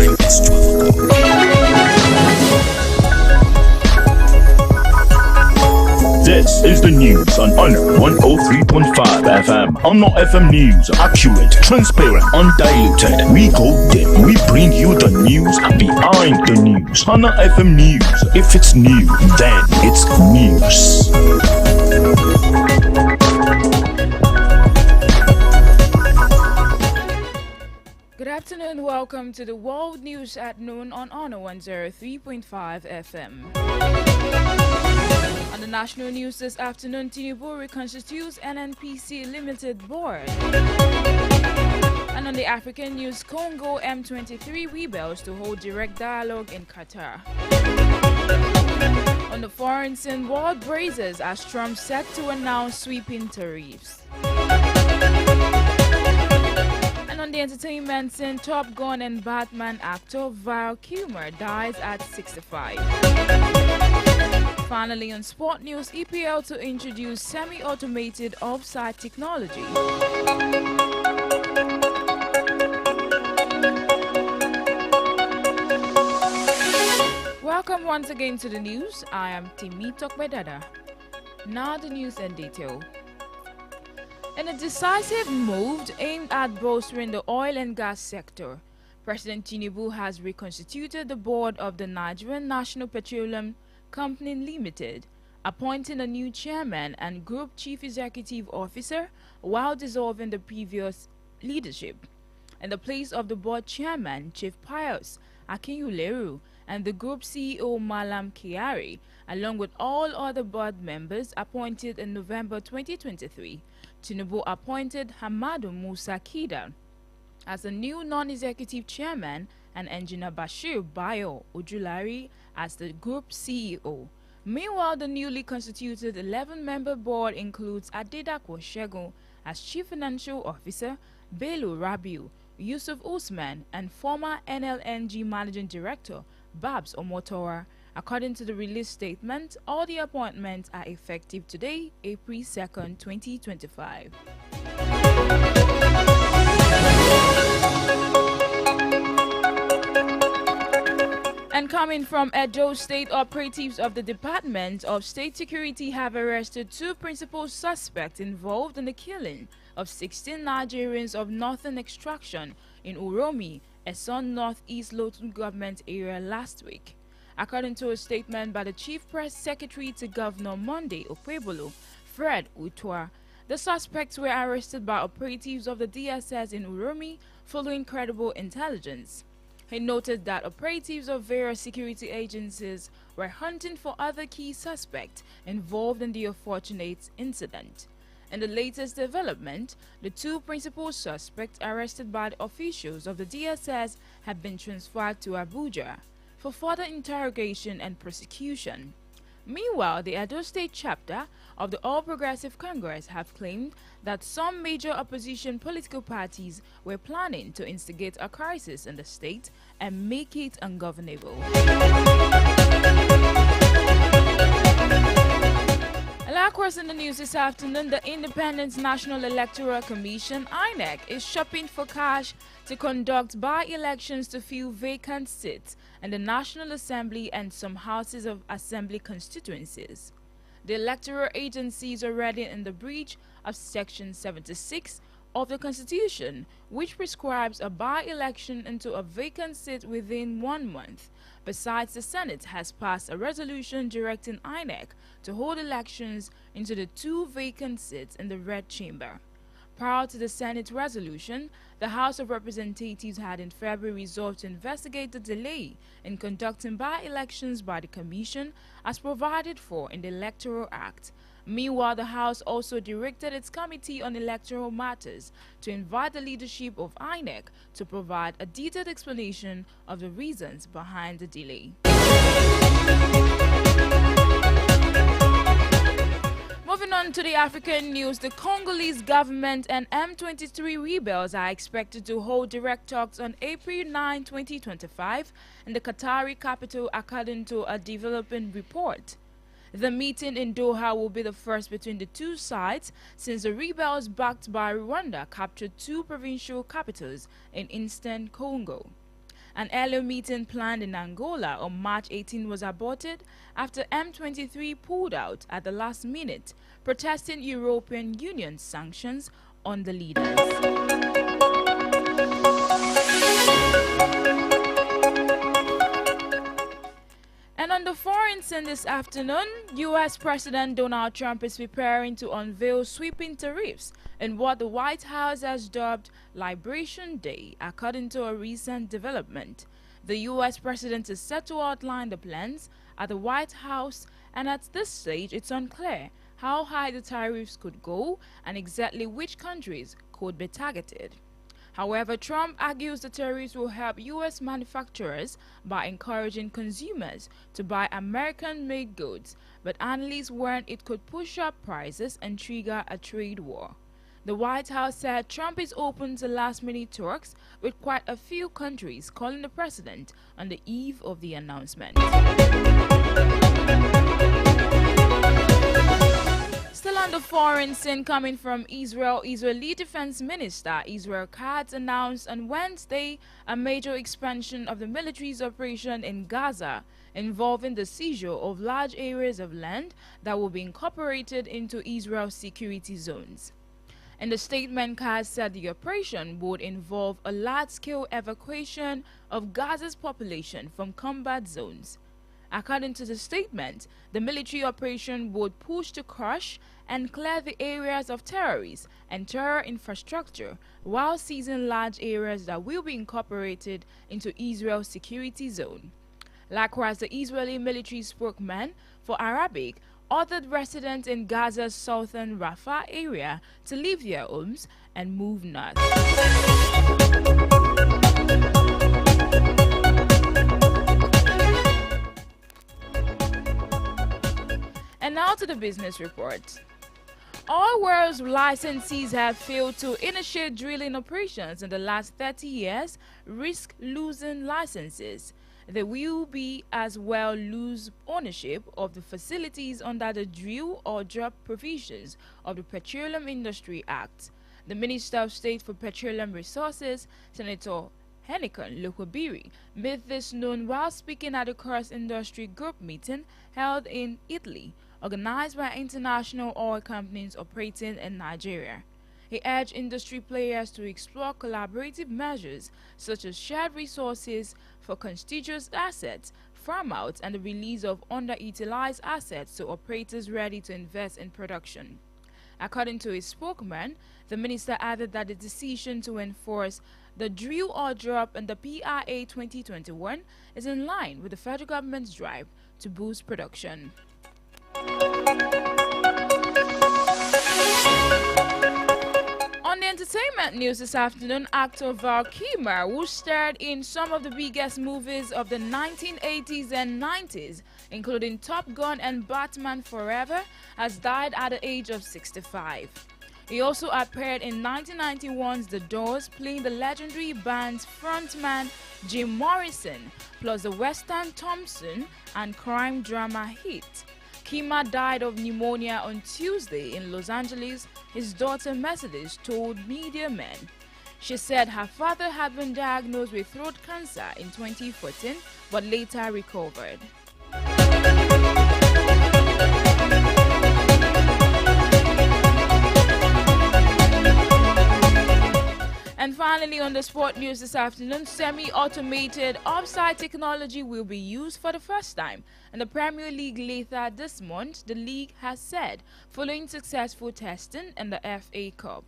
This is the news on Honor 103.5 FM. Honor FM News, accurate, transparent, undiluted. We go deep. We bring you the news behind the news. Honor FM News. If it's new, then it's news. Good afternoon, welcome to the World News at Noon on Honor 103.5 FM. On the national news this afternoon, Tinubu reconstitutes NNPC Limited Board. And on the African news, Congo M23 rebels to hold direct dialogue in Qatar. On the foreign scene, world braces as Trump set to announce sweeping tariffs. And on the entertainment scene, Top Gun and Batman actor Val Kilmer dies at 65. Finally, on sport news, EPL to introduce semi-automated offside technology. Welcome once again to the news. I am Temitope Dada. Now the news in detail. In a decisive move aimed at bolstering the oil and gas sector, President Tinubu has reconstituted the board of the Nigerian National Petroleum Company Limited, appointing a new chairman and group chief executive officer while dissolving the previous leadership. In the place of the board chairman, Chief Pius Akinyuleru, and the group CEO Malam Kyari, along with all other board members appointed in November 2023, Tinubu appointed Hamadu Musa Kida as the new non-executive chairman and Engineer Bashir Bayo Ojulari as the group CEO. Meanwhile, the newly constituted 11-member board includes Adedapo Shegun as Chief Financial Officer, Bello Rabiu, Yusuf Usman, and former NLNG Managing Director Babs Omotora. According to the release statement, all the appointments are effective today, April 2nd, 2025. And coming from Edo State, operatives of the Department of State Security have arrested two principal suspects involved in the killing of 16 Nigerians of northern extraction in Uromi, a Eson Northeast local government area last week. According to a statement by the Chief Press Secretary to Governor Monday Okpebolo, Fred Utwa, the suspects were arrested by operatives of the DSS in Uromi following credible intelligence. He noted that operatives of various security agencies were hunting for other key suspects involved in the unfortunate incident. In the latest development, the two principal suspects arrested by the officials of the DSS have been transferred to Abuja for further interrogation and prosecution. Meanwhile, the Edo State chapter of the All Progressive Congress have claimed that some major opposition political parties were planning to instigate a crisis in the state and make it ungovernable. Across in the news this afternoon, the Independent National Electoral Commission, INEC, is shopping for cash to conduct by-elections to fill vacant seats in the National Assembly and some houses of assembly constituencies. The electoral agency is already in the breach of Section 76 of the Constitution, which prescribes a by-election into a vacant seat within 1 month. Besides, the Senate has passed a resolution directing INEC to hold elections into the 2 vacant seats in the Red Chamber. Prior to the Senate resolution, the House of Representatives had in February resolved to investigate the delay in conducting by-elections by the Commission as provided for in the Electoral Act. Meanwhile, the House also directed its Committee on Electoral Matters to invite the leadership of INEC to provide a detailed explanation of the reasons behind the delay. Moving on to the African news, the Congolese government and M23 rebels are expected to hold direct talks on April 9, 2025 in the Qatari capital, according to a developing report. The meeting in Doha will be the first between the two sides since the rebels backed by Rwanda captured 2 provincial capitals in eastern Congo. An earlier meeting planned in Angola on March 18 was aborted after M23 pulled out at the last minute, protesting European Union sanctions on the leaders. And on the foreign scene this afternoon, U.S. President Donald Trump is preparing to unveil sweeping tariffs in what the White House has dubbed Liberation Day, according to a recent development. The U.S. President is set to outline the plans at the White House, and at this stage it's unclear how high the tariffs could go and exactly which countries could be targeted. However, Trump argues the tariffs will help U.S. manufacturers by encouraging consumers to buy American-made goods, but analysts warn it could push up prices and trigger a trade war. The White House said Trump is open to last-minute talks with quite a few countries, calling the president on the eve of the announcement. Still on the foreign scene, coming from Israel, Israeli Defense Minister Israel Katz announced on Wednesday a major expansion of the military's operation in Gaza, involving the seizure of large areas of land that will be incorporated into Israel's security zones. In the statement, Katz said the operation would involve a large-scale evacuation of Gaza's population from combat zones. According to the statement, the military operation would push to crush and clear the areas of terrorists and terror infrastructure while seizing large areas that will be incorporated into Israel's security zone. Likewise, the Israeli military spokesman for Arabic ordered residents in Gaza's southern Rafah area to leave their homes and move north. And now to the business report. All world's licensees have failed to initiate drilling operations in the last 30 years, risk losing licenses. They will be as well lose ownership of the facilities under the drill or drop provisions of the Petroleum Industry Act. The Minister of State for Petroleum Resources, Senator Henikan Lukubiri, made this known while speaking at the Cross Industry Group meeting held in Italy, organized by international oil companies operating in Nigeria. He urged industry players to explore collaborative measures such as shared resources for constituent assets, farm-outs, and the release of underutilized assets to operators ready to invest in production. According to his spokesman, the minister added that the decision to enforce the drill or drop in the PRA 2021 is in line with the federal government's drive to boost production. On the entertainment news this afternoon, actor Val Kilmer, who starred in some of the biggest movies of the 1980s and 90s, including Top Gun and Batman Forever, has died at the age of 65. He also appeared in 1991's The Doors, playing the legendary band's frontman Jim Morrison, plus the western Thompson and crime drama hit. Kilmer died of pneumonia on Tuesday in Los Angeles, his daughter Mercedes told Media Men. She said her father had been diagnosed with throat cancer in 2014 but later recovered. And finally, on the sport news this afternoon, semi-automated offside technology will be used for the first time in the Premier League later this month, the league has said, following successful testing in the FA Cup.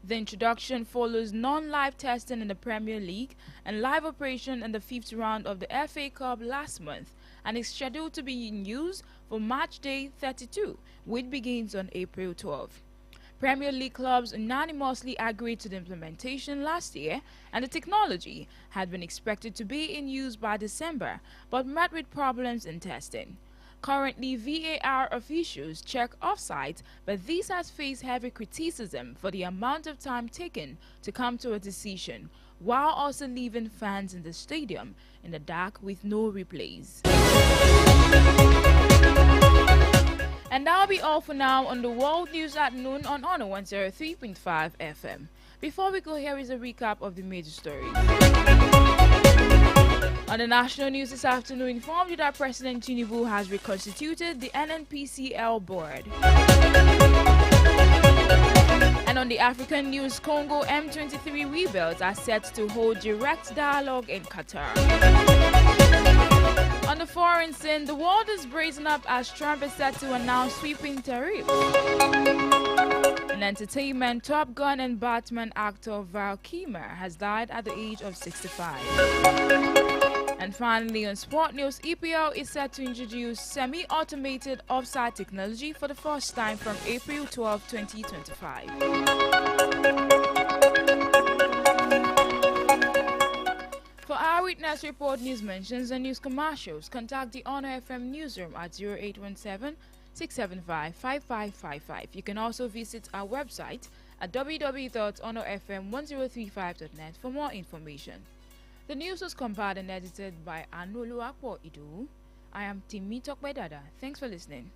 The introduction follows non-live testing in the Premier League and live operation in the fifth round of the FA Cup last month, and is scheduled to be in use for match day 32, which begins on April 12. Premier League clubs unanimously agreed to the implementation last year, and the technology had been expected to be in use by December, but met with problems in testing. Currently, VAR officials check offsides, but this has faced heavy criticism for the amount of time taken to come to a decision, while also leaving fans in the stadium in the dark with no replays. And that'll be all for now on the World News at Noon on Honor 103.5 FM. Before we go, here is a recap of the major stories. On the national news this afternoon, informed you that President Tinubu has reconstituted the NNPCL board. And on the African news, Congo M23 rebels are set to hold direct dialogue in Qatar. On the foreign scene, the world is brazen up as Trump is set to announce sweeping tariffs. In entertainment, Top Gun and Batman actor Val Kilmer has died at the age of 65. And finally, on sport news, EPL is set to introduce semi-automated offside technology for the first time from April 12, 2025. For Eyewitness Report news mentions and news commercials, contact the Honor FM newsroom at 0817-675-5555. You can also visit our website at www.honorfm1035.net for more information. The news was compiled and edited by Anolu Akpo Idu. I am Temitope Dada. Thanks for listening.